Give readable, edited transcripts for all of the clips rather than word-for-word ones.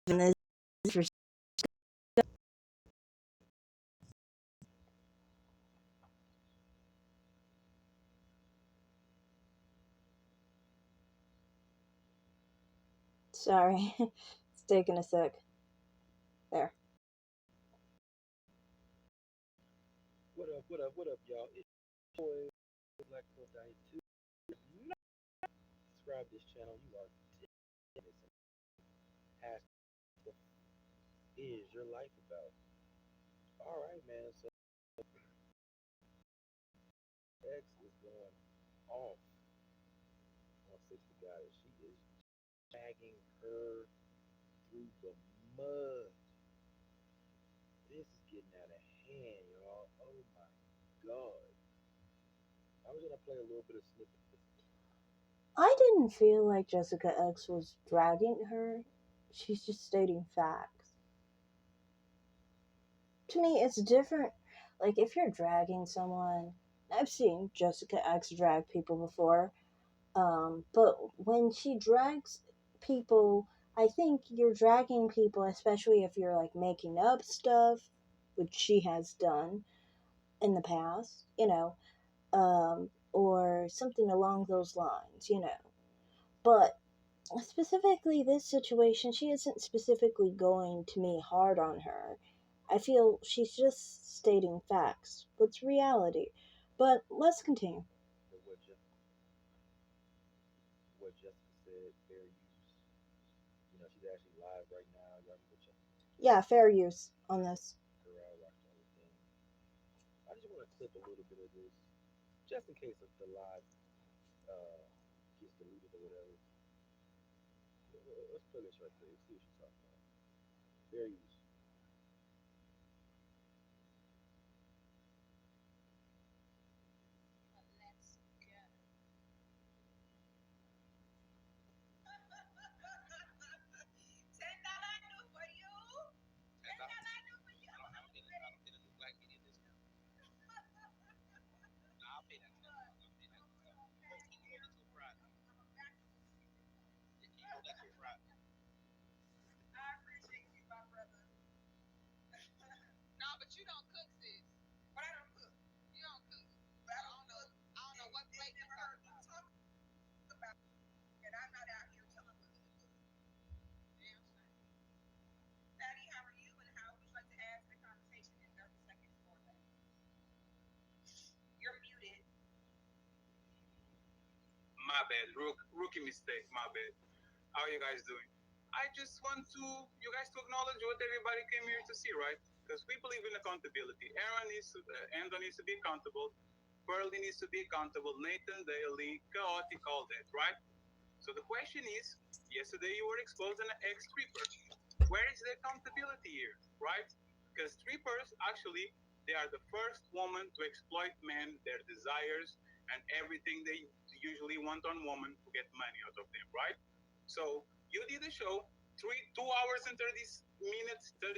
this for sorry. It's taking a sec. There. What up, what up, what up, y'all? It's your boy Black Pill Diet 2. Subscribe to this channel. You are dead. Ask what is your life about? Alright, man. So X is going off on 60 Goddess. She is dragging her through the mud. This is getting out of hand, y'all. Oh my god. I was gonna play a little bit of snippet. I didn't feel like Jessica X was dragging her. She's just stating facts. To me, it's different. Like, if you're dragging someone, I've seen Jessica X drag people before, but when she drags people, I think you're dragging people, especially if you're like making up stuff, which she has done in the past, or something along those lines. But specifically, this situation, she isn't specifically going to me hard on her. I feel she's just stating facts. What's reality? But let's continue. What Jessica said, fair use. You know, she's actually live right now. Y'all can go check Yeah, fair use on this. her out, watch the whole thing. I just want to clip a little bit of this, just in case of the live uh, gets deleted or whatever. Let's play this right there. See what she's talking about. Fair use. My bad. Rookie mistake. My bad. How are you guys doing? I just want you guys to acknowledge what everybody came here to see, right? Because we believe in accountability. Aaron needs to be accountable. Pearlie needs to be accountable. Nathan, Daly, chaotic, all that, right? So the question is, yesterday you were exposed an ex-stripper. Where is the accountability here, right? Because strippers, actually, they are the first woman to exploit men, their desires, and everything they usually want on women to get money out of them, right? So you did a show, 2 hours and 30 minutes, 30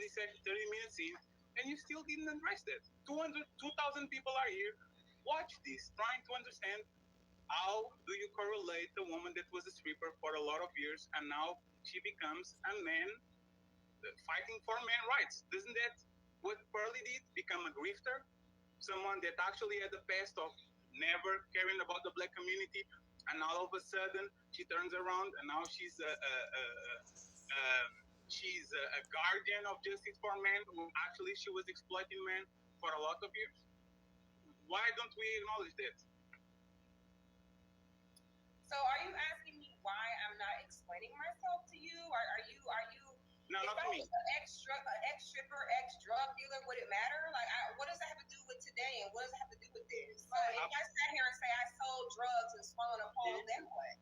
minutes in, and you still didn't address that. 2,000 people are here. Watch this, trying to understand how do you correlate a woman that was a stripper for a lot of years and now she becomes a man fighting for man rights? Doesn't that what Pearlie did? Become a grifter? Someone that actually had the past of never caring about the black community, and all of a sudden she turns around and now she's a guardian of justice for men when actually she was exploiting men for a lot of years. Why don't we acknowledge that? So are you asking me why I'm not explaining myself to you? No, not to me. Ex-stripper, ex-drug dealer, would it matter? Like, what does that have to do with today, and what does that have to do with this? So if I sat here and say I sold drugs and swallowed a pole, then what?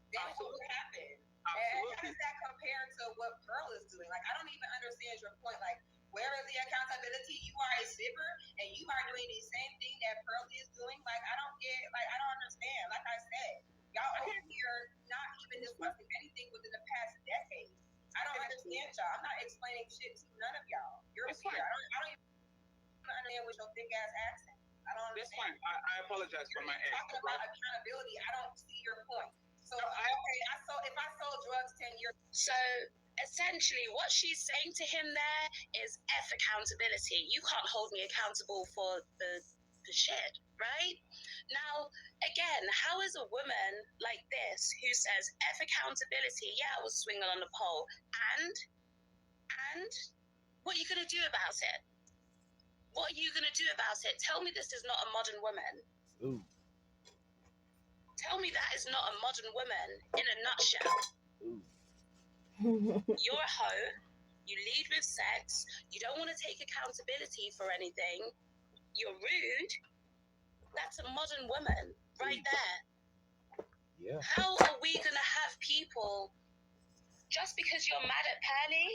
Then what would happen? And how does that compare to what Pearl is doing? Like, I don't even understand your point. Like, where is the accountability? You are a stripper, and you are doing the same thing that Pearl is doing. Like, I don't understand. Like I said, y'all over here not even discussing anything within the past decade. I don't understand y'all. I'm not explaining shit to none of y'all. You're weird. I don't even understand what your big ass accent. I don't understand. That's fine. I apologize for my accent. Talking about accountability, I don't see your point. So if I sold drugs 10 years. So essentially what she's saying to him there is F accountability. You can't hold me accountable for the shit, right? Now, again, how is a woman like this who says F accountability, yeah, I was swinging on the pole, and what are you going to do about it? What are you going to do about it? Tell me this is not a modern woman. Ooh. Tell me that is not a modern woman in a nutshell. Ooh. You're a hoe. You lead with sex. You don't want to take accountability for anything. You're rude. That's a modern woman right there. Yeah. How are we going to have people, just because you're mad at Pearly,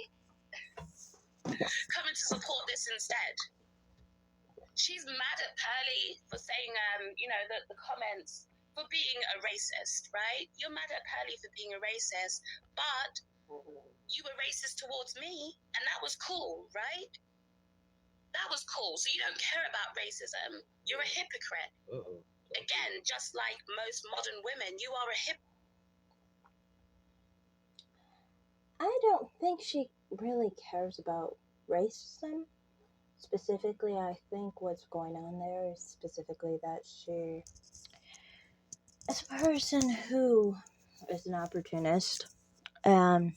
coming to support this instead? She's mad at Pearly for saying, the comments, for being a racist, right? You're mad at Pearly for being a racist, but you were racist towards me, and that was cool, right? That was cool. So you don't care about racism. You're a hypocrite. Uh-oh. Again, just like most modern women, you are a hypocrite. I don't think she really cares about racism. Specifically, I think what's going on there is specifically that she is a person who is an opportunist. And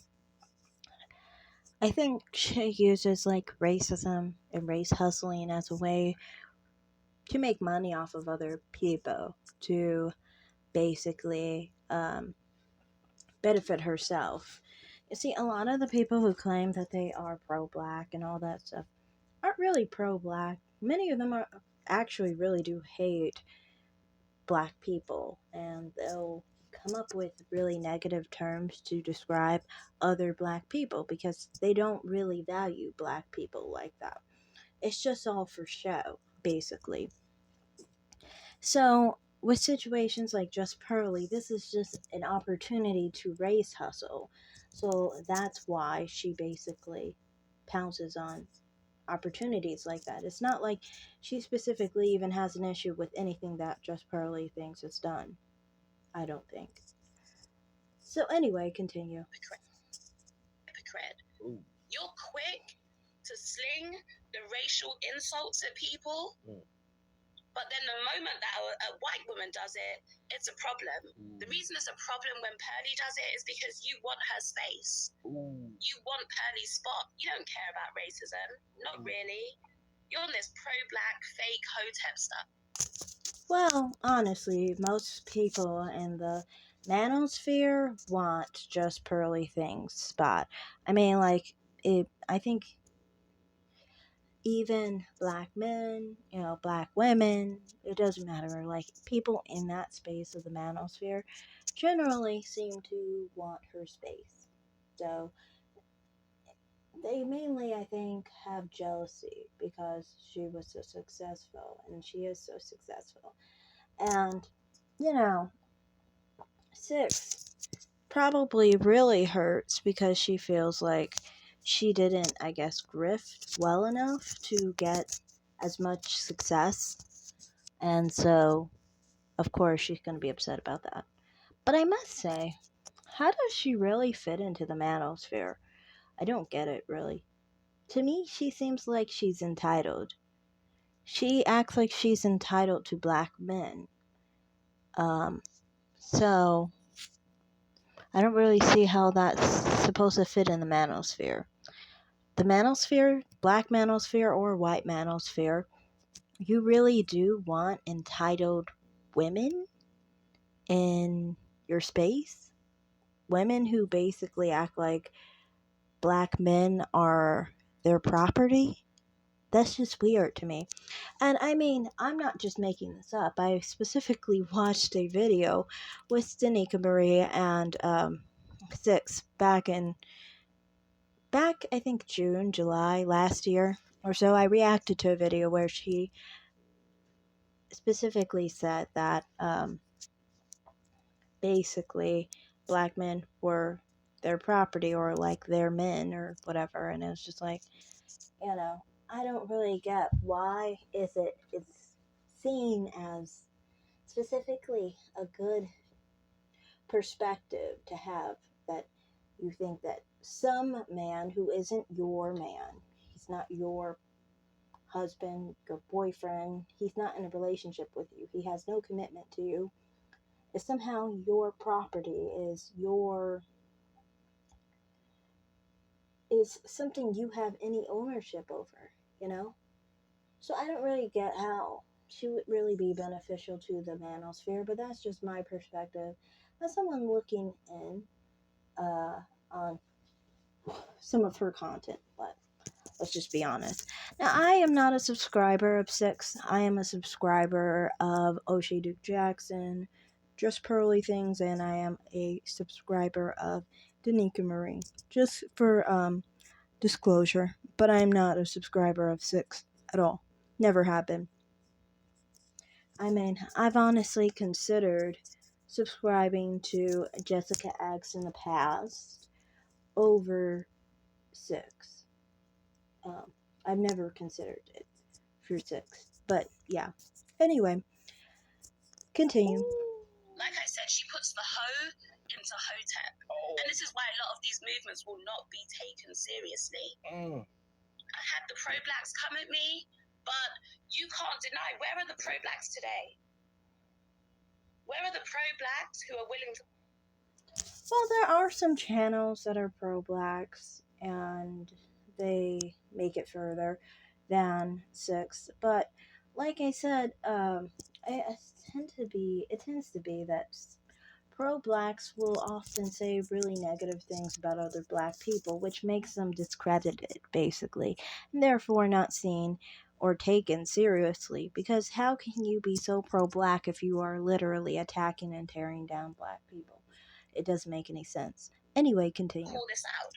I think she uses like racism and race hustling as a way to make money off of other people, to basically benefit herself. You see, a lot of the people who claim that they are pro black and all that stuff aren't really pro black. Many of them are actually really do hate black people, and they'll come up with really negative terms to describe other black people because they don't really value black people like that. It's just all for show, basically. So, with situations like Just Pearly, this is just an opportunity to race hustle. So, that's why she basically pounces on opportunities like that. It's not like she specifically even has an issue with anything that Just Pearly thinks is done. I don't think. So, anyway, continue. Hypocrite. Ooh. You're quick to sling the racial insults at people. But then the moment that a white woman does it, it's a problem. The reason it's a problem when Pearly does it is because you want her space. You want Pearly's spot. You don't care about racism. Not really. You're on this pro-black, fake hotep stuff. Well, honestly, most people in the manosphere want Just Pearly things spot. I mean, like, I think even black men, black women, it doesn't matter. Like, people in that space of the manosphere generally seem to want her space. So, they mainly, I think, have jealousy because she was so successful and she is so successful. And, you know, Six probably really hurts because she feels like she didn't, I guess, grift well enough to get as much success. And so, of course, she's going to be upset about that. But I must say, how does she really fit into the manosphere? I don't get it, really. To me, she seems like she's entitled. She acts like she's entitled to black men. So I don't really see how that's supposed to fit in the manosphere. The manosphere, black manosphere or white manosphere, you really do want entitled women in your space? Women who basically act like black men are their property? That's just weird to me. And I mean, I'm not just making this up. I specifically watched a video with Danica Marie and Six back I think June, July last year or so. I reacted to a video where she specifically said that basically black men were their property or like their men or whatever, and it was just like, I don't really get why is it's seen as specifically a good perspective to have, that you think that some man who isn't your man, he's not your husband, your boyfriend, he's not in a relationship with you, he has no commitment to you, is somehow your property, is something you have any ownership over, you know? So I don't really get how she would really be beneficial to the manosphere, but that's just my perspective as someone looking in on some of her content. But let's just be honest. Now, I am not a subscriber of Six. I am a subscriber of O'Shea Duke Jackson, Just Pearly Things, and I am a subscriber of Danica Marie. Just for disclosure, but I am not a subscriber of Six at all. Never have been. I mean, I've honestly considered subscribing to Jessica X in the past over Six. Um, I've never considered it for Six, but yeah. Anyway, continue. Like I said, she puts the hoe into hotep. And this is why a lot of these movements will not be taken seriously. I had the pro-blacks come at me, but you can't deny, where are the pro-blacks today? Where are the pro-blacks who are willing to... Well, there are some channels that are pro-blacks, and they make it further than Six. But like I said, it tends to be that pro-blacks will often say really negative things about other black people, which makes them discredited, basically, and therefore not seen or taken seriously. Because how can you be so pro-black if you are literally attacking and tearing down black people? It doesn't make any sense. Anyway, continue. Call this out.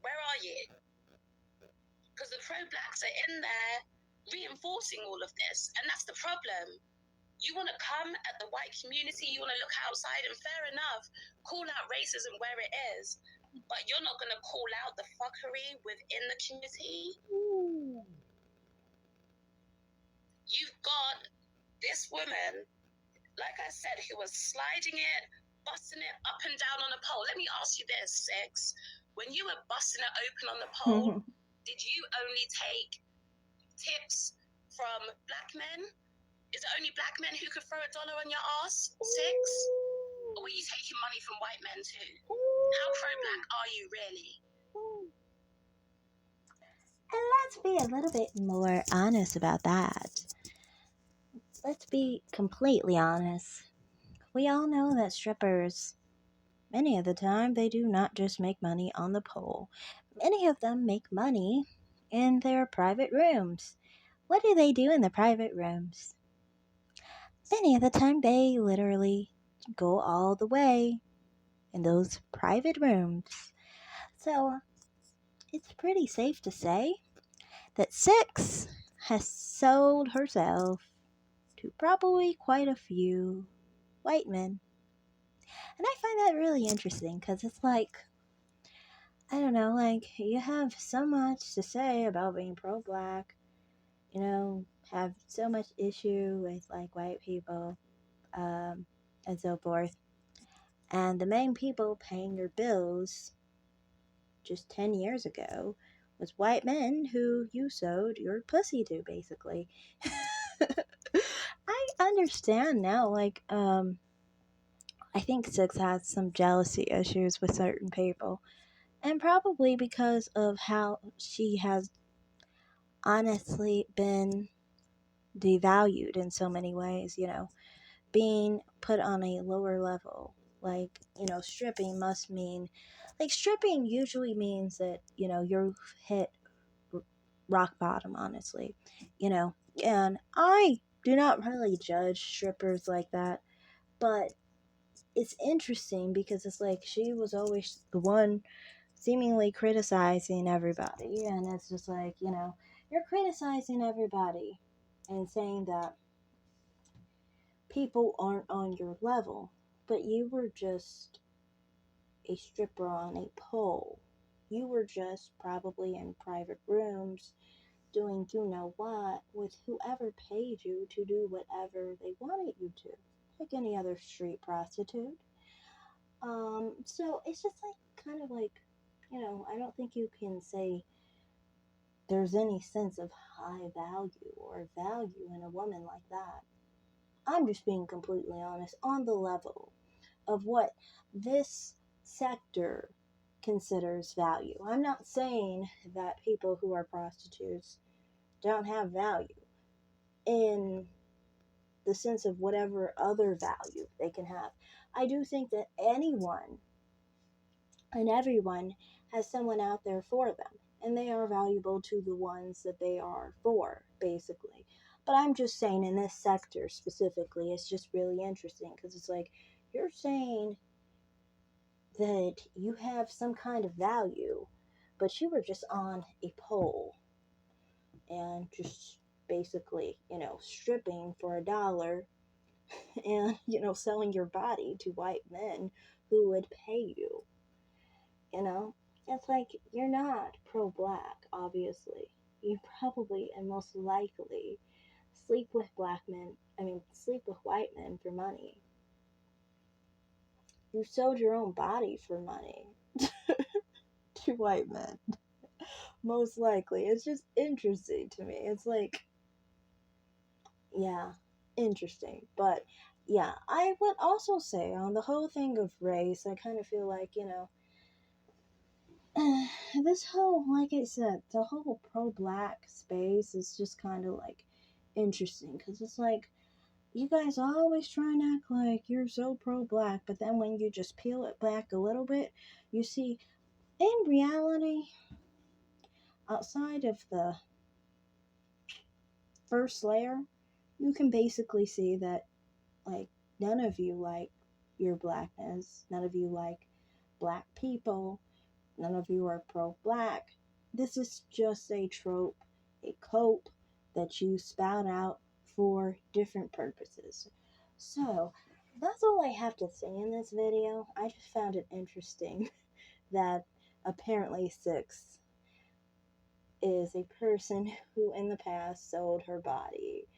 Where are you? Because the pro-blacks are in there reinforcing all of this, and that's the problem. You want to come at the white community, you want to look outside, and fair enough, call out racism where it is, but you're not going to call out the fuckery within the community. Ooh. You've got this woman, like I said, who was sliding it, busting it up and down on a pole. Let me ask you this, Six. When you were busting it open on the pole, did you only take tips from black men? Is it only black men who could throw $1 on your ass, Six? Or were you taking money from white men too? How pro-black are you really? And let's be a little bit more honest about that. Let's be completely honest. We all know that strippers, many of the time, they do not just make money on the pole. Many of them make money in their private rooms. What do they do in the private rooms? Many of the time, they literally go all the way in those private rooms. So, it's pretty safe to say that Six has sold herself to probably quite a few white men. And I find that really interesting because it's like, I don't know, like, you have so much to say about being pro black, have so much issue with, like, white people, and so forth. And the main people paying your bills just 10 years ago was white men who you sold your pussy to, basically. I understand now, like, I think Six has some jealousy issues with certain people. And probably because of how she has honestly been devalued in so many ways, being put on a lower level. Like, stripping must mean, like, stripping usually means that, you're hit rock bottom, honestly, and I do not really judge strippers like that, but it's interesting because it's like she was always the one seemingly criticizing everybody, and it's just like, you're criticizing everybody and saying that people aren't on your level, but you were just a stripper on a pole. You were just probably in private rooms doing you know what with whoever paid you to do whatever they wanted you to, like any other street prostitute. So it's just like kind of like, I don't think you can say there's any sense of high value or value in a woman like that. I'm just being completely honest on the level of what this sector considers value. I'm not saying that people who are prostitutes don't have value in the sense of whatever other value they can have. I do think that anyone and everyone has someone out there for them, and they are valuable to the ones that they are for, basically. But I'm just saying, in this sector specifically, it's just really interesting because it's like you're saying that you have some kind of value, but you were just on a pole and just basically, stripping for $1 and, selling your body to white men who would pay you. You know, it's like you're not pro black, obviously. You probably and most likely sleep with black men, sleep with white men for money. You sold your own body for money to white men, most likely. It's just interesting to me. It's like, yeah, interesting. But yeah, I would also say on the whole thing of race, I kind of feel like, this whole, like I said, the whole pro black space is just kind of like interesting because it's like you guys always try and act like you're so pro black, but then when you just peel it back a little bit, you see in reality, outside of the first layer, you can basically see that like none of you like your blackness, none of you like black people, none of you are pro black. This is just a trope, a cope that you spout out for different purposes. So, that's all I have to say in this video. I just found it interesting that apparently Six is a person who in the past sold her body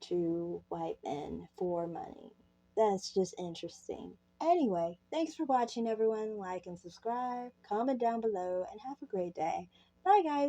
to white men for money. That's just interesting. Anyway, thanks for watching, everyone. Like and subscribe, comment down below, and have a great day. Bye, guys.